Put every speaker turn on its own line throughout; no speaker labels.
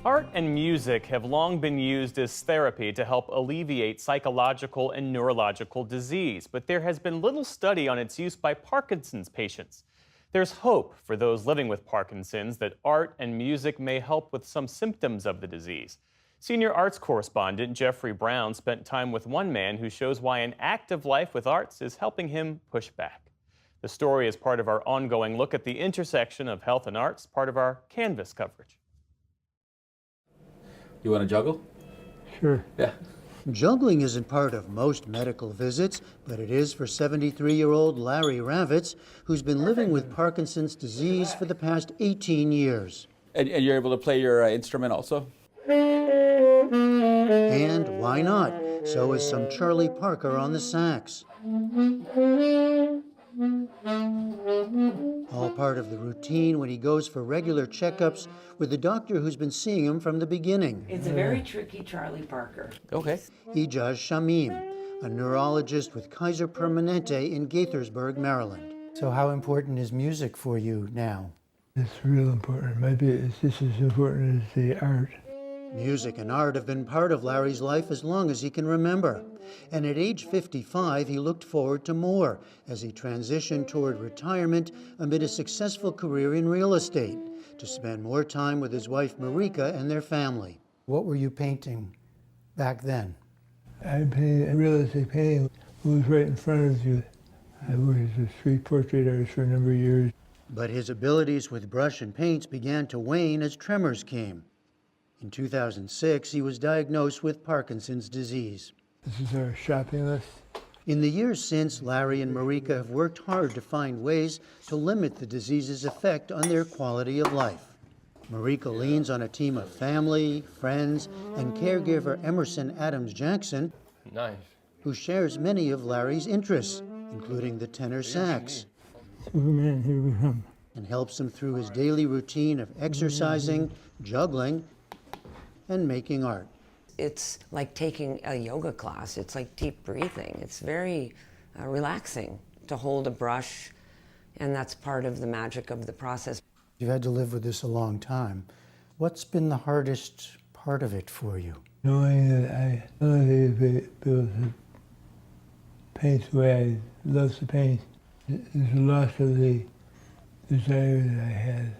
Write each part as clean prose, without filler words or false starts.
Art and music have long been used as therapy to help alleviate psychological and neurological disease, but there has been little study on its use by Parkinson's patients. There's hope for those living with Parkinson's that art and music may help with some symptoms of the disease. Senior arts correspondent Jeffrey Brown spent time with one man who shows why an active life with arts is helping him push back. The story is part of our ongoing look at the intersection of health and arts, part of our Canvas coverage.
You want to juggle?
Sure.
Yeah.
Juggling isn't part of most medical visits, but it is for 73-year-old Larry Ravitz, who's been living with Parkinson's disease for the past 18 years.
And you're able to play your instrument also?
And why not? So is some Charlie Parker on the sax. All part of the routine when he goes for regular checkups with the doctor who's been seeing him from the beginning.
It's a very tricky Charlie Parker.
Okay.
Ijaz Shamim, a neurologist with Kaiser Permanente in Gaithersburg, Maryland. So how important is music for you now?
It's real important. Maybe it's just as important as the art.
Music and art have been part of Larry's life as long as he can remember. And at age 55, he looked forward to more as he transitioned toward retirement amid a successful career in real estate to spend more time with his wife Marika and their family. What were you painting back then?
I painted a real estate painting. It was right in front of you. I worked as a street portrait artist for a number of years.
But his abilities with brush and paints began to wane as tremors came. In 2006, he was diagnosed with Parkinson's disease.
This is our shopping list.
In the years since, Larry and Marika have worked hard to find ways to limit the disease's effect on their quality of life. Marika leans on a team of family, friends, and caregiver Emerson Adams Jackson, who shares many of Larry's interests, including the tenor sax,
Superman, here we come.
and helps him through his daily routine of exercising, juggling, and making art.
It's like taking a yoga class. It's like deep breathing. It's very relaxing to hold a brush, and that's part of the magic of the process.
You've had to live with this a long time. What's been the hardest part of it for you?
Knowing that I only be able to paint the way I love to paint, there's a loss of the desire that I had.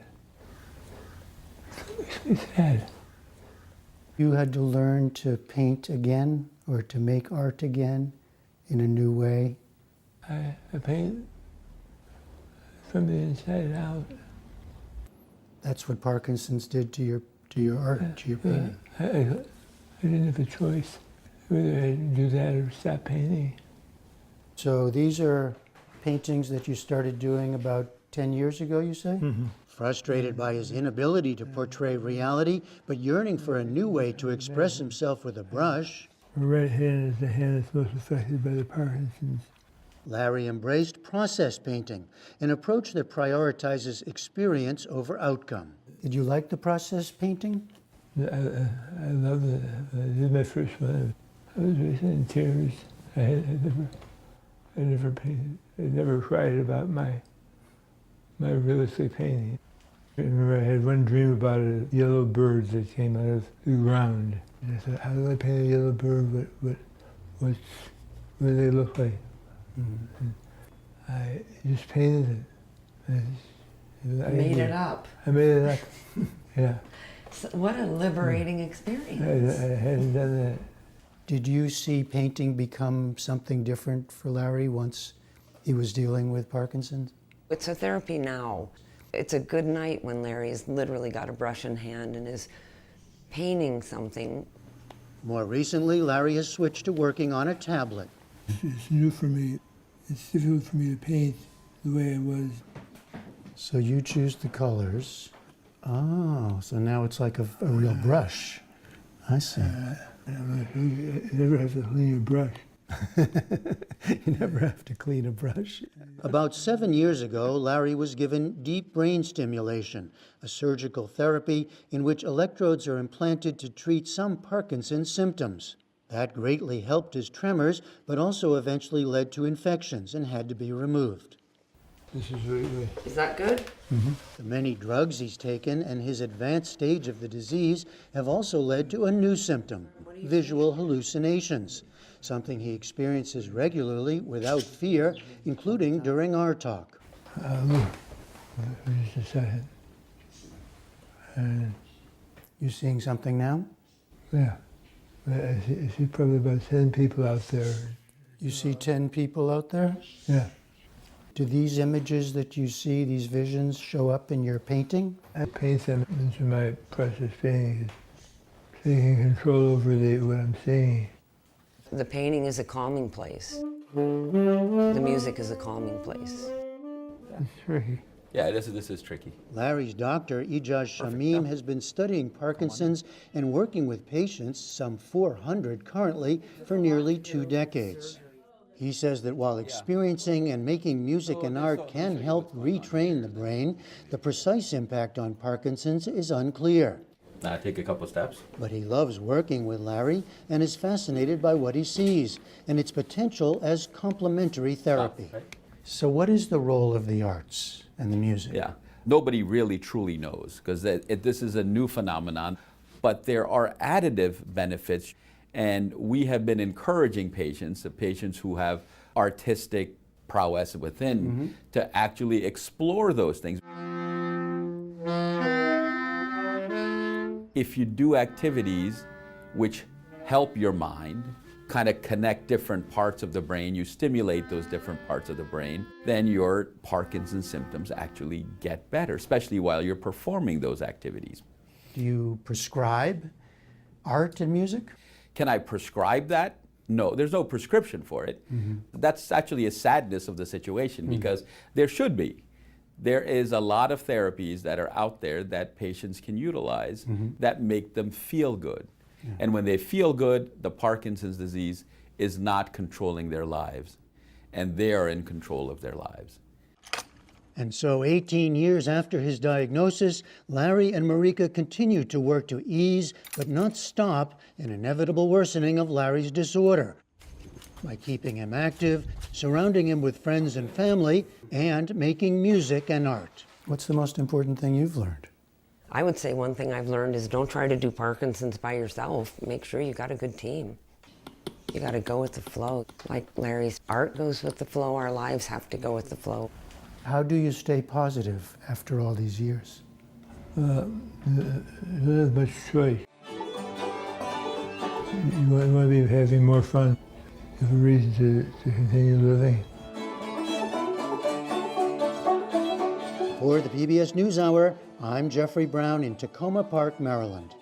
It's sad.
You had to learn to paint again or to make art again in a new way?
I paint from the inside out.
That's what Parkinson's did to your art, to your painting.
I didn't have a choice. Whether I do that or stop painting.
So these are paintings that you started doing about 10 years ago, you say?
Mm-hmm.
Frustrated by his inability to portray reality, but yearning for a new way to express himself with a brush,
My right hand is the hand that's most affected by the Parkinson's.
Larry embraced process painting, an approach that prioritizes experience over outcome. Did you like the process painting?
I love it. I did my first one. I was really in tears. I never painted. I never cried about my real estate painting. I remember I had one dream about a yellow bird that came out of the ground. And I thought, how do I paint a yellow bird? What do they look like? Mm-hmm. I just painted it.
I made it up.
I made it up, yeah.
So what a liberating experience.
I hadn't done that.
Did you see painting become something different for Larry once he was dealing with Parkinson's?
It's a therapy now. It's a good night when Larry's literally got a brush in hand and is painting something.
More recently, Larry has switched to working on a tablet.
It's new for me. It's difficult for me to paint the way I was.
So you choose the colors. Oh, so now it's like a real brush. I see.
You never have to clean your brush.
You never have to clean a brush. About 7 years ago, Larry was given deep brain stimulation, a surgical therapy in which electrodes are implanted to treat some Parkinson's symptoms. That greatly helped his tremors, but also eventually led to infections and had to be removed.
This is really good.
Is that good?
The many drugs he's taken and his advanced stage of the disease have also led to a new symptom, visual hallucinations, something he experiences regularly without fear, including during our talk.
Look, for just a second. And
You seeing something now?
yeah, I see probably about 10 people out there.
You see 10 people out there?
Yeah.
Do these images that you see, these visions, show up in your painting?
I paint them into my process painting, taking control over what I'm seeing.
The painting is a calming place. The music is a calming place.
It's tricky.
Yeah, this is tricky.
Larry's doctor, Ijaz Shamim, has been studying Parkinson's and working with patients, some 400 currently, for nearly 2 decades. He says that while experiencing and making music and art can help retrain the brain, the precise impact on Parkinson's is unclear.
Now take a couple steps.
But he loves working with Larry and is fascinated by what he sees and its potential as complementary therapy.
Right?
So what is the role of the arts and the music?
Yeah. Nobody really truly knows because this is a new phenomenon, but there are additive benefits. And we have been encouraging patients, the patients who have artistic prowess within, to actually explore those things. If you do activities which help your mind, kind of connect different parts of the brain, you stimulate those different parts of the brain, then your Parkinson's symptoms actually get better, especially while you're performing those activities.
Do you prescribe art and music?
Can I prescribe that? No, there's no prescription for it. That's actually a sadness of the situation because there should be. There is a lot of therapies that are out there that patients can utilize that make them feel good. And when they feel good, the Parkinson's disease is not controlling their lives, and they are in control of their lives.
And so 18 years after his diagnosis, Larry and Marika continue to work to ease, but not stop, an inevitable worsening of Larry's disorder by keeping him active, surrounding him with friends and family, and making music and art. What's the most important thing you've learned?
I would say one thing I've learned is don't try to do Parkinson's by yourself. Make sure you got a good team. You got to go with the flow. Like Larry's art goes with the flow, our lives have to go with the flow.
How do you stay positive after all these years?
There's not much choice. You want to be having more fun. You have a reason to continue living.
For the PBS NewsHour, I'm Jeffrey Brown in Tacoma Park, Maryland.